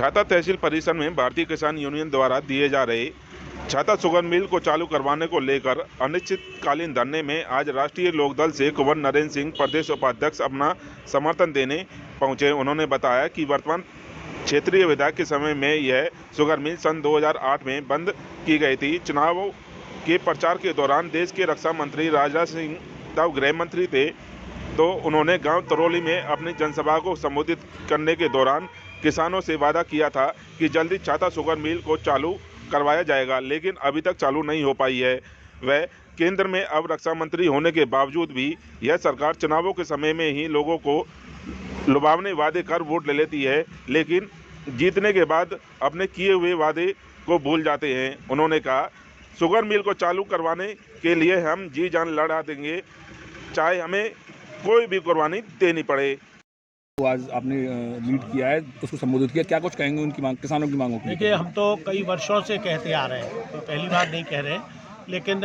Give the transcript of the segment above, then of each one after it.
छाता तहसील परिसर में भारतीय किसान यूनियन द्वारा दिए जा रहे छाता शुगर मिल को चालू करवाने को लेकर अनिश्चितकालीन धरने में आज राष्ट्रीय लोकदल से कुंवर नरेंद्र सिंह प्रदेश उपाध्यक्ष अपना समर्थन देने पहुंचे। उन्होंने बताया कि वर्तमान क्षेत्रीय विधायक के समय में यह शुगर मिल सन 2008 में बंद की गई थी। चुनावों के प्रचार के दौरान देश के रक्षा मंत्री राजनाथ सिंह तब गृह मंत्री थे, तो उन्होंने गांव तरौली में अपनी जनसभा को संबोधित करने के दौरान किसानों से वादा किया था कि जल्दी छाता शुगर मिल को चालू करवाया जाएगा, लेकिन अभी तक चालू नहीं हो पाई है। वह केंद्र में अब रक्षा मंत्री होने के बावजूद भी यह सरकार चुनावों के समय में ही लोगों को लुभावने वादे कर वोट ले लेती है, लेकिन जीतने के बाद अपने किए हुए वादे को भूल जाते हैं। उन्होंने कहा, शुगर मिल को चालू करवाने के लिए हम जी जान लड़ा देंगे, चाहे हमें कोई भी कुर्बानी देनी पड़े। तो आज आपने लीड किया है, उसको संबोधित किया, क्या कुछ कहेंगे उनकी मांग, किसानों की मांगों की? देखिए, हम तो कई वर्षों से कहते आ रहे हैं, तो पहली बार नहीं कह रहे, लेकिन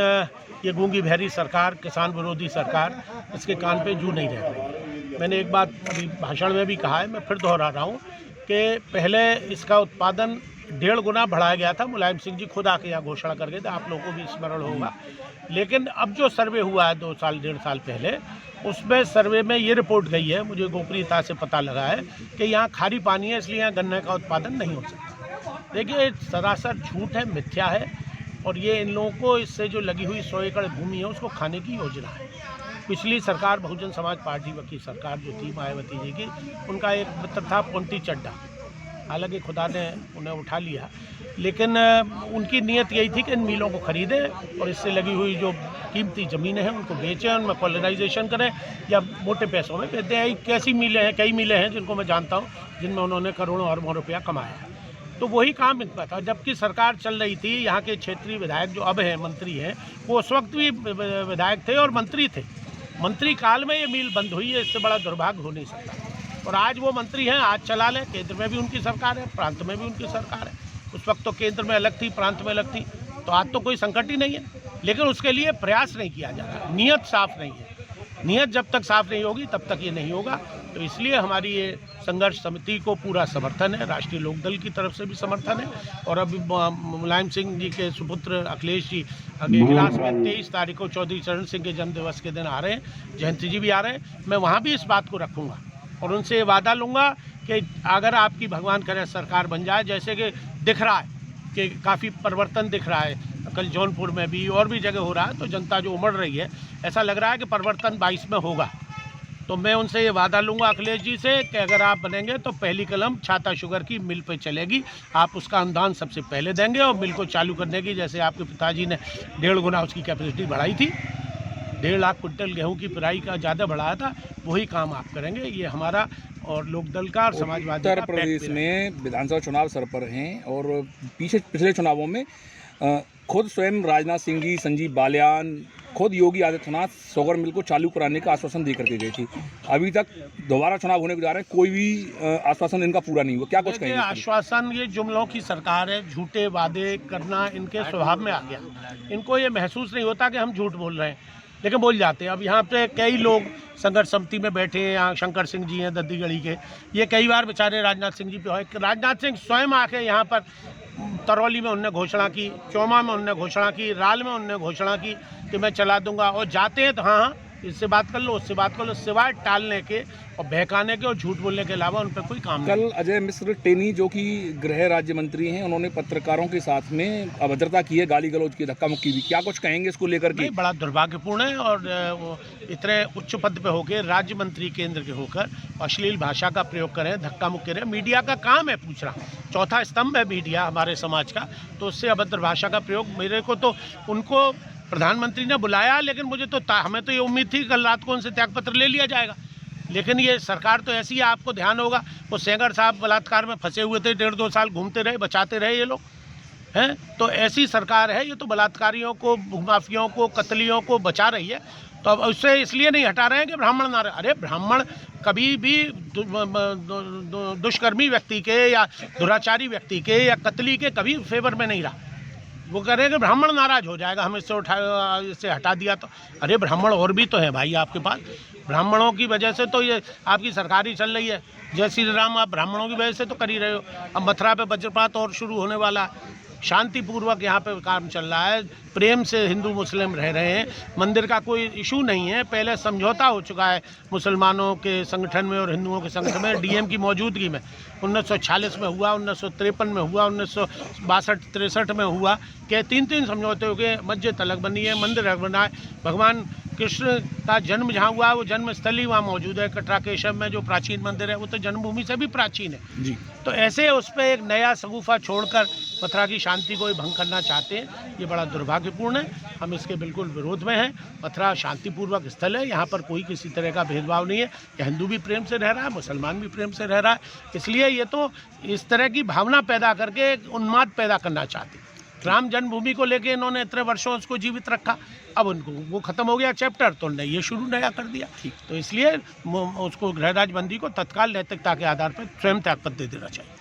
ये गूंगी बहरी सरकार, किसान विरोधी सरकार, इसके कान पे जू नहीं रह रही। मैंने एक बात अभी भाषण में भी कहा है, मैं फिर दोहरा रहा हूँ कि पहले इसका उत्पादन 1.5 गुना बढ़ाया गया था। मुलायम सिंह जी खुद आके यहाँ घोषणा कर गए थे, आप लोगों को भी स्मरण होगा। लेकिन अब जो सर्वे हुआ है 2 साल 1.5 साल पहले, उसमें सर्वे में ये रिपोर्ट गई है, मुझे गोपनीयता से पता लगा है कि यहाँ खारी पानी है, इसलिए यहाँ गन्ने का उत्पादन नहीं हो सकता। देखिए, सरासर झूठ है, मिथ्या है, और ये इन लोगों को इससे जो लगी हुई 100 एकड़ भूमि है उसको खाने की योजना है। पिछली सरकार बहुजन समाज पार्टी की सरकार जो थी मायावती जी की, उनका एक मित्र था पोंटी चड्डा, हालांकि खुदा ने उन्हें उठा लिया, लेकिन उनकी नीयत यही थी कि इन मिलों को खरीदें और इससे लगी हुई जो कीमती ज़मीनें हैं उनको बेचें, उनमें कॉलोनाइजेशन करें या मोटे पैसों में बेच दें। कैसी मिलें हैं, कई मिलें हैं जिनको मैं जानता हूँ, जिनमें उन्होंने करोड़ों अरबों रुपया कमाया है। तो वही काम इनका था। जबकि सरकार चल रही थी, यहाँ के क्षेत्रीय विधायक जो अब हैं मंत्री हैं, वो उस वक्त भी विधायक थे और मंत्री थे। मंत्री काल में ये मिल बंद हुई है, इससे बड़ा दुर्भाग्य हो नहीं सकता। और आज वो मंत्री हैं, आज चला लें। केंद्र में भी उनकी सरकार है, प्रांत में भी उनकी सरकार है। उस वक्त तो केंद्र में अलग थी, प्रांत में अलग थी, तो आज तो कोई संकट ही नहीं है, लेकिन उसके लिए प्रयास नहीं किया जा रहा, नीयत साफ नहीं है। नीयत जब तक साफ नहीं होगी तब तक ये नहीं होगा। तो इसलिए हमारी ये संघर्ष समिति को पूरा समर्थन है, राष्ट्रीय लोकदल की तरफ से भी समर्थन है। और अभी मुलायम सिंह जी के सुपुत्र अखिलेश जी अगले इजलास में 23 तारीख को चौधरी चरण सिंह के जन्मदिवस के दिन आ रहे हैं, जयंती जी भी आ रहे हैं। मैं वहाँ भी इस बात को रखूँगा और उनसे वादा लूँगा कि अगर आपकी भगवान करे सरकार बन जाए, जैसे कि दिख रहा है कि काफ़ी परिवर्तन दिख रहा है, कल जौनपुर में भी और भी जगह हो रहा है, तो जनता जो उमड़ रही है, ऐसा लग रहा है कि परिवर्तन 22 में होगा। तो मैं उनसे ये वादा लूँगा अखिलेश जी से कि अगर आप बनेंगे तो पहली कलम छाता शुगर की मिल पे चलेगी। आप उसका अनुदान सबसे पहले देंगे और मिल को चालू करने की, जैसे आपके पिताजी ने 1.5 गुना उसकी कैपेसिटी बढ़ाई थी, 1.5 लाख कुंटल गेहूँ की पिराई का ज़्यादा बढ़ाया था, वही काम आप करेंगे। ये हमारा और लोकदल का और समाजवादी उत्तर प्रदेश में विधानसभा चुनाव सर पर हैं और पिछले चुनावों में खुद स्वयं राजनाथ सिंह जी, संजीव बालियान, खुद योगी आदित्यनाथ शुगर मिल को चालू कराने का आश्वासन दे करके गए थे। अभी तक दोबारा चुनाव होने को जा रहे हैं, कोई भी आश्वासन इनका पूरा नहीं हुआ। क्या कुछ कहेंगे? आश्वासन, ये जुमलों की सरकार है, झूठे वादे करना इनके स्वभाव में आ गया। इनको ये महसूस नहीं होता कि हम झूठ बोल रहे हैं, लेकिन बोल जाते हैं। अब यहाँ पे कई लोग संघर्ष समिति में बैठे हैं, यहाँ शंकर सिंह जी हैं दद्दीगढ़ी के, ये कई बार बेचारे राजनाथ सिंह जी पे हुए। राजनाथ सिंह स्वयं आके यहाँ पर तरौली में उनने घोषणा की, चौमा में उनने घोषणा की, राल में उनने घोषणा की कि मैं चला दूंगा, और जाते हैं तो हाँ इससे बात कर लो, उससे बात कर लो, सिवाय टालने के और बहकाने के और झूठ बोलने के अलावा उन पर कोई काम नहीं। कल अजय मिश्र टेनी जो कि गृह राज्य मंत्री हैं, उन्होंने पत्रकारों के साथ में अभद्रता की है, गाली गलौज की, धक्का मुक्की भी। क्या कुछ कहेंगे इसको लेकर के? बड़ा दुर्भाग्यपूर्ण है, और इतने उच्च पद पे होकर, राज्य मंत्री केंद्र के होकर अश्लील भाषा का प्रयोग करें, धक्का मुक्की करें। मीडिया का काम है पूछना, चौथा स्तंभ है मीडिया हमारे समाज का, तो उससे अभद्र भाषा का प्रयोग, मेरे को तो उनको प्रधानमंत्री ने बुलाया, लेकिन मुझे तो हमें तो ये उम्मीद थी कल रात को उनसे त्यागपत्र ले लिया जाएगा। लेकिन ये सरकार तो ऐसी है, आपको ध्यान होगा, वो सेंगर साहब बलात्कार में फंसे हुए थे, 1.5-2 साल घूमते रहे, बचाते रहे ये लोग हैं। तो ऐसी सरकार है, ये तो बलात्कारियों को, भूमाफियों को, कतलियों को बचा रही है। तो अब उससे इसलिए नहीं हटा रहे हैं कि ब्राह्मण ना रहे। अरे ब्राह्मण कभी भी दुष्कर्मी व्यक्ति के या दुराचारी व्यक्ति के या कतली के कभी फेवर में नहीं रहा। वो कह रहे हैं कि ब्राह्मण नाराज हो जाएगा, हम इससे हटा दिया तो। अरे ब्राह्मण और भी तो हैं भाई आपके पास, ब्राह्मणों की वजह से तो ये आपकी सरकार ही चल रही है। जय श्री राम आप ब्राह्मणों की वजह से तो कर ही रहे हो। अब मथुरा पे वज्रपात और शुरू होने वाला है। शांतिपूर्वक यहाँ पे काम चल रहा है, प्रेम से हिंदू मुस्लिम रह रहे हैं, मंदिर का कोई इशू नहीं है। पहले समझौता हो चुका है मुसलमानों के संगठन में और हिंदुओं के संगठन में, डीएम की मौजूदगी में। 1946 में हुआ, 1953 में हुआ, 1962-63 में हुआ कि 3 समझौते हो गए। मस्जिद अलग बनी है, मंदिर अलग बना है। भगवान कृष्ण का जन्म जहाँ हुआ वो जन्म स्थली वहाँ मौजूद है। कटरा केशव में जो प्राचीन मंदिर है वो तो जन्मभूमि से भी प्राचीन है जी। तो ऐसे उस पर एक नया सगुफा छोड़कर मथुरा की शांति को ही भंग करना चाहते हैं, ये बड़ा दुर्भाग्यपूर्ण है। हम इसके बिल्कुल विरोध में हैं। मथुरा शांतिपूर्वक स्थल है, यहाँ पर कोई किसी तरह का भेदभाव नहीं है। यहाँ हिंदू भी प्रेम से रह रहा है, मुसलमान भी प्रेम से रह रहा है। इसलिए ये तो इस तरह की भावना पैदा करके एक उन्माद पैदा करना चाहते हैं। राम जन्मभूमि को लेके इन्होंने इतने वर्षों उसको जीवित रखा, अब उनको वो खत्म हो गया चैप्टर, तो ये शुरू नया कर दिया। तो इसलिए उसको गृह राज्य बंदी को तत्काल नैतिकता के आधार पर स्वयं त्यागपत्र दे देना चाहिए।